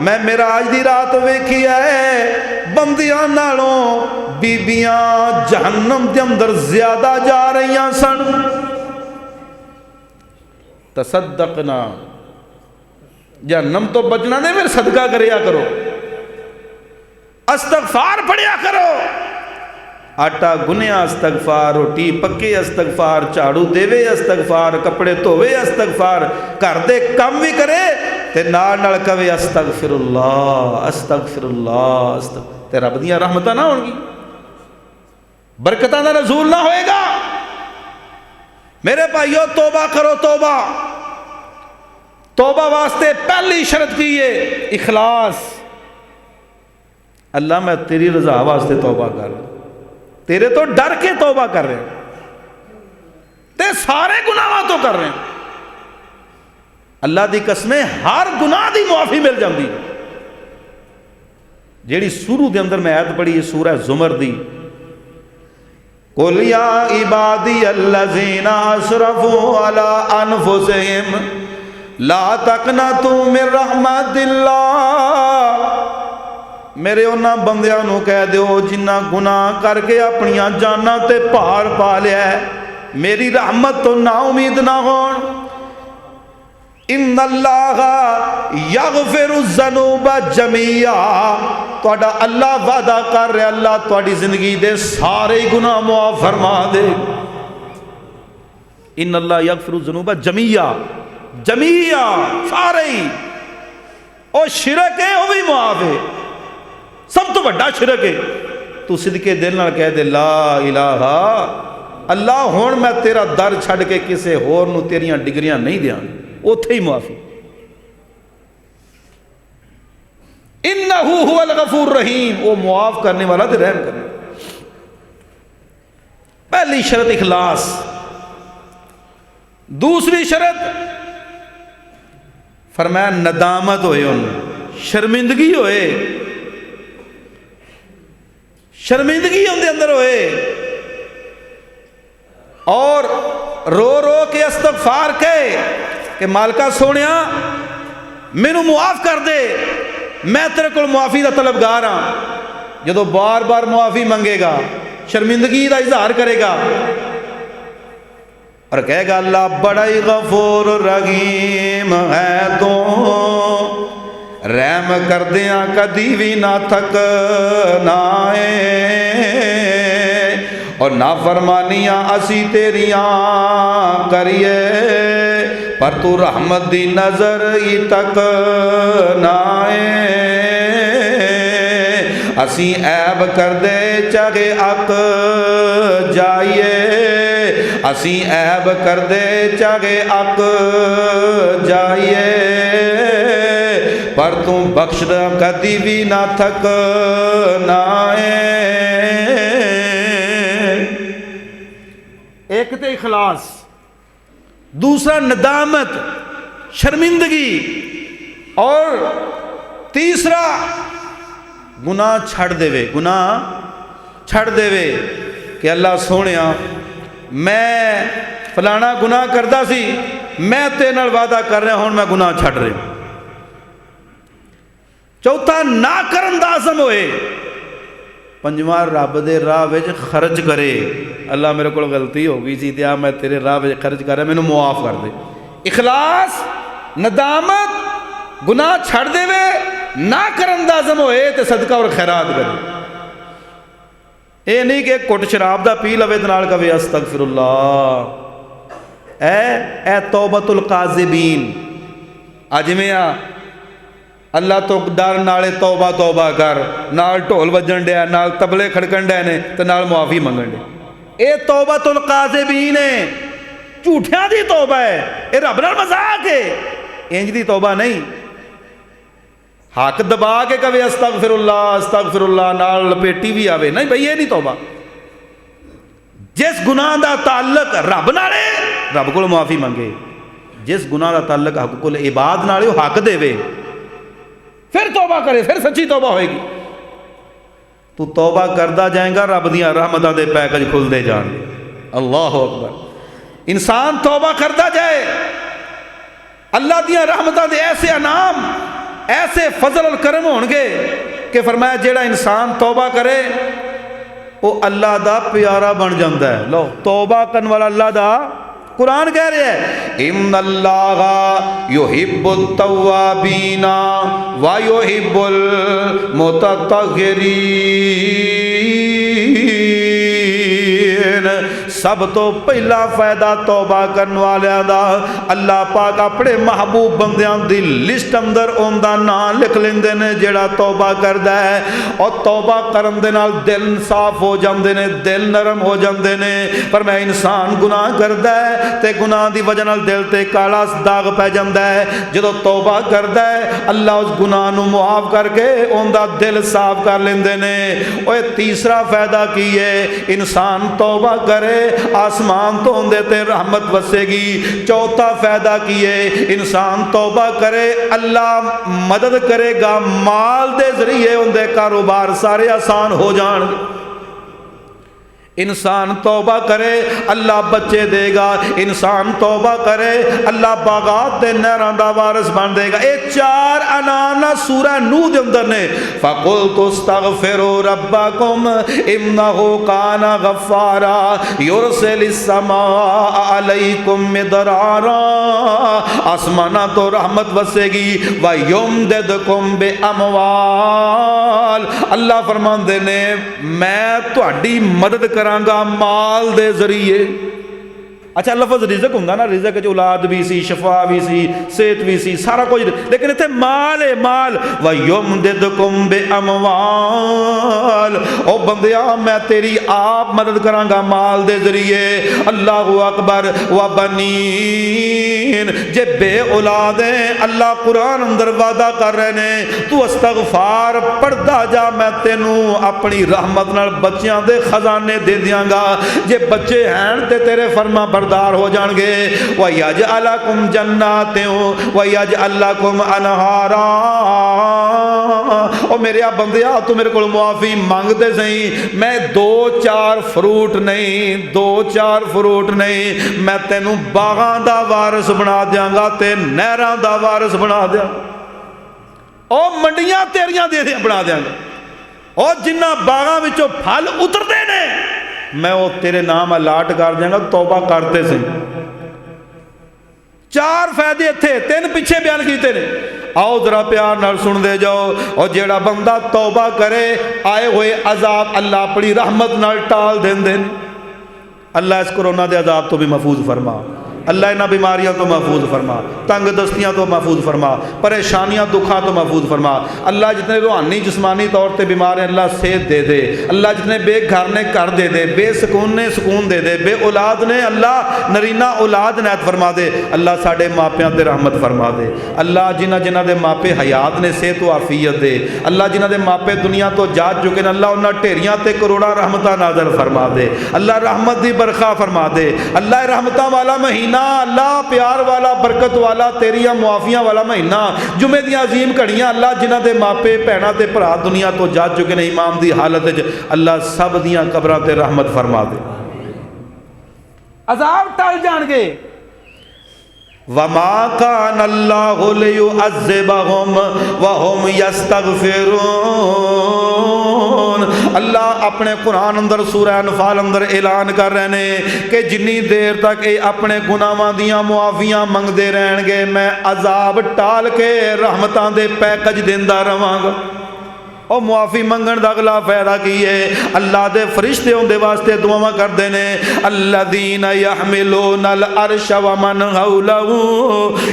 میں معراج دی رات ویکھی ہے بندیاں نالوں بیبیاں جہنم دے اندر زیادہ جا رہیاں سن۔ تصدقنا، جہنم تو بچنا نہیں، پھر صدقہ کریا کرو، استغفار پڑھیا کرو۔ آٹا گنیا استغفار، روٹی پکے استغفار، جھاڑو دیوے استغفار، کپڑے دھوے استغفار، گھر دے کم بھی کرے تے نال نال کہے استغفر اللہ استغفر اللہ تے رب دیاں رحمتاں نہ ہون گی، برکتاں دا نزول نہ ہوئے گا۔ میرے بھائیو توبہ کرو، توبہ توبہ واسطے پہلی شرط کی ہے اخلاص۔ اللہ میں تیری رضا واسطے توبہ کر رہا ہوں، تیرے تو ڈر کے توبہ کر رہے ہیں، تے سارے گناہ تو کر رہے ہیں۔ اللہ دی قسمیں ہر گناہ دی معافی مل جاندی ہے۔ جیڑی سورہ دے اندر میں آیت پڑھی ہے سورہ زمر دی، قُلْ يَا عِبَادِيَ الَّذِينَ أَسْرَفُوا عَلَىٰ أَنفُسِهِمْ لَا تَقْنَطُوا مِن رَحْمَتِ اللَّهِ، میرے انہاں بندیاں نو کہہ دیو جنہاں گناہ کر کے اپنیاں جاناں تے پار پا لیا ہے، میری رحمت تو نا امید نہ ہون۔ ان اللہ یغفر الذنوب جميعا، تہاڈا اللہ وعدہ کر رہا اللہ تہاڈی زندگی دے سارے گناہ معاف فرما دے۔ ان اللہ یغفر الذنوب جميعا، جميعا سارے ہی، او شرک ہے وہ بھی معاف ہے، سب تو بڑا شرک ہے۔ تو صدقے دل نال کہہ دے لا الہ اللہ، ہن میں تیرا در چھڈ کے کسے ہور نو تیریاں ڈگریاں نہیں دیاں، اوتھے ہی معافی۔ انہ هو الغفور الرحیم، وہ معاف کرنے والا تے رحم کرنے والا۔ پہلی شرط اخلاص۔ دوسری شرط فرمایا ندامت ہوئے، ان شرمندگی ہوئے، شرمندگی ان دے اندر ہوئے، اور رو رو کے استغفار کہے کہ مالکا سونیا مینوں معاف کر دے، میں تیرے کو معافی دا طلبگار ہاں۔ جدو بار بار معافی منگے گا، شرمندگی دا اظہار کرے گا اور کہے گا اللہ بڑا ہی غفور رحیم ہے تو، رحم کر دیاں کدی بھی نہ تھکنا ہے، اور نافرمانیاں اسی تیریاں کریے پر تو رحمت دی نظر ہی تک نہ آئے، اسی عیب کر دے چاہے اک جائیے، اسی عیب کر دے چاہے اک جائیے، پر تو بخش کدی بھی نہ تھک نہ آئے۔ ایک تے اخلاص، دوسرا ندامت شرمندگی، اور تیسرا گناہ چھڑ دے وے، گناہ چھڑ دے وے کہ اللہ سونیا میں فلانا گناہ کردا سی، میں تیرے نال وعدہ کر رہا ہوں میں گناہ چھڑ رہا۔ چوتھا نہ کرن دا عزم ہوئے، پنجواں رب دے راہ وچ خرچ کرے، اللہ میرے کو غلطی ہو گئی سی تے میں تیرے راہ وچ خرچ کر رہا، مینوں معاف کر دے۔ اخلاص، ندامت، گناہ چھڑ دے وے، نہ کرن دا عزم ہوئے تے صدقہ اور خیرات کرے۔ اے نہیں کہ کٹ شراب دا پی لوے تے نال کہے استغفر اللہ، اے توبۃ القاذبین، اج میں اللہ تو ڈر نالے توبہ توبہ کر، نال ڈھول وجن ڈیا، نال تبلے کھڑکن ڈے نے تے نال معافی منگن ڈے، اے توبۃ القاذبین ہے، جھوٹیاں دی توبہ ہے، اے رب نال مذاق ہے، انج دی توبہ نہیں۔ حق دبا کے کہے استغفر اللہ نال لپیٹی بھی آوے، نہیں بھئی یہ نہیں توبہ۔ جس گناہ دا تعلق رب نالے رب کو معافی منگے، جس گناہ دا تعلق حق کو عباد نالے وہ حق دے وے، پھر توبہ کرے، پھر سچی توبہ ہوئے گی۔ تو توبہ کردہ جائیں گا، رب دیاں رحمتاں دے پیکج کھل دے جان گے۔ اللہ اکبر۔ انسان توبہ کردہ جائے، اللہ دیاں رحمتاں دے ایسے انعام، ایسے فضل اور کرم ہونگے کہ فرمایا جیڑا انسان توبہ کرے وہ اللہ دا پیارا بن جاندہ ہے۔ لو توبہ کرن والا اللہ دا قرآن کہہ رہے ہیں ان اللہ یحب التوابین ویحب المتطہرین، سب تو پہلا فائدہ توبہ کرنے والوں دا اللہ پاک اپنے محبوب بندیاں دی لسٹ اندر اون دا نام لکھ لیندے نے جڑا توبہ کردا ہے، اور توبہ کرن دے نال دل صاف ہو جاندے نے، دل نرم ہو جاندے نے۔ پر میں انسان گناہ کردا ہے تے گناہ دی وجہ نال دل تے کالا داغ پہ جاندا ہے، جدوں توبہ کردا ہے اللہ اس گناہ نو معاف کر کے اون دا دل صاف کر لیندے نے۔ اوے تیسرا فائدہ کی ہے، انسان توبہ کرے آسمان تو اندے تے رحمت وسے گی۔ چوتھا فائدہ کی ہے، انسان توبہ کرے اللہ مدد کرے گا، مال دے ذریعے اندے کاروبار سارے آسان ہو جان گے۔ انسان توبہ کرے اللہ بچے دے گا، انسان توبہ کرے اللہ باغات دے نہراں دا وارث بن دے گا۔ اے چار عنانا سورہ نوح دے اندر نے۔ فَقُلْتُ اسْتَغْفِرُوا رَبَّكُمْ إِنَّهُ كَانَ غَفَّارًا يُرْسِلِ السَّمَاءَ عَلَيْكُمْ مِدْرَارًا، آسمانہ تو رحمت وسے گی، وَيُمْدِدْكُمْ بِأَمْوَالٍ، اللہ فرماندے نے میں تہاڈی مدد گا مال دے ذریعے۔ اچھا لفظ رزق ہوندا نا، رزق وچ اولاد بھی سی، شفا بھی سی، صحت بھی سی، سارا کچھ، لیکن ایتھے مال ہے، مال۔ وَيُمْدِدْكُمْ بِأَمْوَالٍ، او بندیا میں تیری آپ مدد کراں گا مال دے ذریعے۔ اللہ اکبر۔ وَبَنِينَ، جے بے اولاد ہیں اللہ قرآن اندر وعدہ کر رہے نے تو استغفار پڑھدا جا، میں تینوں اپنی رحمت نال بچیاں دے خزانے دے دیاں گا۔ جے بچے ہیں تے تیرے فرما بردار ہو جان گے۔ وَيَجْعَلَ لَكُمْ جَنَّاتٍ وَيَجْعَلَ لَكُمْ أَنْهَارًا، او میرے بندیا تو میرے کو معافی مانگتے سہیں، میں دو چار فروٹ نہیں، میں تینوں باغاں دا وارث بنا دیاں گا تے نہراں دا وارث بنا دیاں گا، او منڈیاں تیریاں دے بنا دیاں گا، او جنہ باغاں وچوں پھل اتردے نے میں وہ تیرے نام الاٹ کر دیاں گا، توبہ کرتے سے۔ چار فائدے تھے، تین پیچھے بیان کیتے نے، آؤ ذرا پیار نال سن دے جاؤ۔ اور جیڑا بندہ توبہ کرے آئے ہوئے عذاب اللہ اپنی رحمت نال ٹال دین دین۔ اللہ اس کرونا دے عذاب تو بھی محفوظ فرما، اللہ انہاں بیماریاں تو محفوظ فرما، تنگ دستیاں تو محفوظ فرما، پریشانیاں دکھاں تو محفوظ فرما۔ اللہ جتنے روحانی جسمانی طور تے بیمار ہیں اللہ صحت دے دے، اللہ جتنے بے گھر نے گھر دے دے، بے سکون نے سکون دے دے، بے اولاد نے اللہ نرینہ اولاد عنایت فرما دے، اللہ ساڈے ماپیاں تے رحمت فرما دے، اللہ جنہ دے ماپے حیات نے صحت و عافیت دے، اللہ جنہ دے ماپے دنیا تو جا چکے ہیں اللہ انہاں ڈھیریاں تے کروڑاں رحمتاں نازل فرما دے، اللہ رحمت دی برکھا فرما دے، اللہ رحمتاں والا مہینہ، اللہ پیار والا برکت والا تیریاں معافیاں والا مہینہ، جمعے دیاں عظیم گھڑیاں، اللہ جنہ دے ماپے بہناں تے بھرا دنیا تو جا چکے نے امام دی حالت وچ، اللہ سب دیاں قبراں تے رحمت فرما دے، عذاب ٹل جان گے۔ وَمَا كَانَ اللَّهُ لِيُعَذِّبَهُمْ وَهُمْ يَسْتَغْفِرُونَ، اللہ اپنے قرآن اندر سورہ انفال اندر اعلان کر رہے ہیں کہ جنی دیر تک اے اپنے گناہاں دیاں معافیاں منگ دے رہن گے میں عذاب ٹال کے رحمتاں دے پیکج دیندا رہواں گا۔ اور معافی منگن دا اگلا فائدہ کی ہے، اللہ دے فرشتے ان دے واسطے دعاواں کردے نے، الذین یحملون العرش ومن حولہ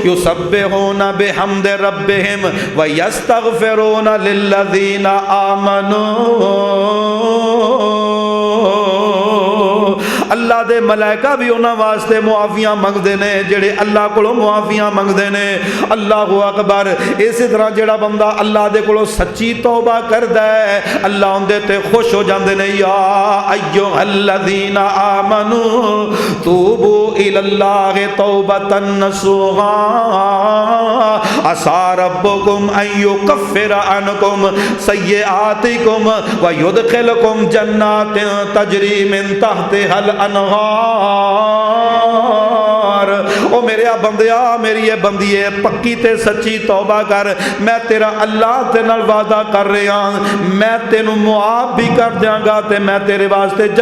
یسبحون بحمد ربہم ویستغفرون للذین آمنوا، اللہ دے ملائکہ بھی انہاں واسطے معافیاں منگدے نے جڑے اللہ کولوں معافیاں منگدے نے۔ اللہ اکبر۔ اسی طرح جڑا بندہ اللہ دے کولوں سچی توبہ کردا ہے اللہ ان دے تے خوش ہو جاندے نے، یا ایھا الذین آمنوا توبوا الی اللہ توبۃ نصوحا عسى ربکم ان یکفر عنکم سیئاتکم ویدخلکم جنات تجری من تحتها الانہار۔ او میرے بندیا میری یہ بندی ہے پکی تے سچی توبہ کر، میں تیرا اللہ تے نال وعدہ کر رہا ہوں میں تینوں معاف بھی کر دیاں گا تے میں تیرے واسطے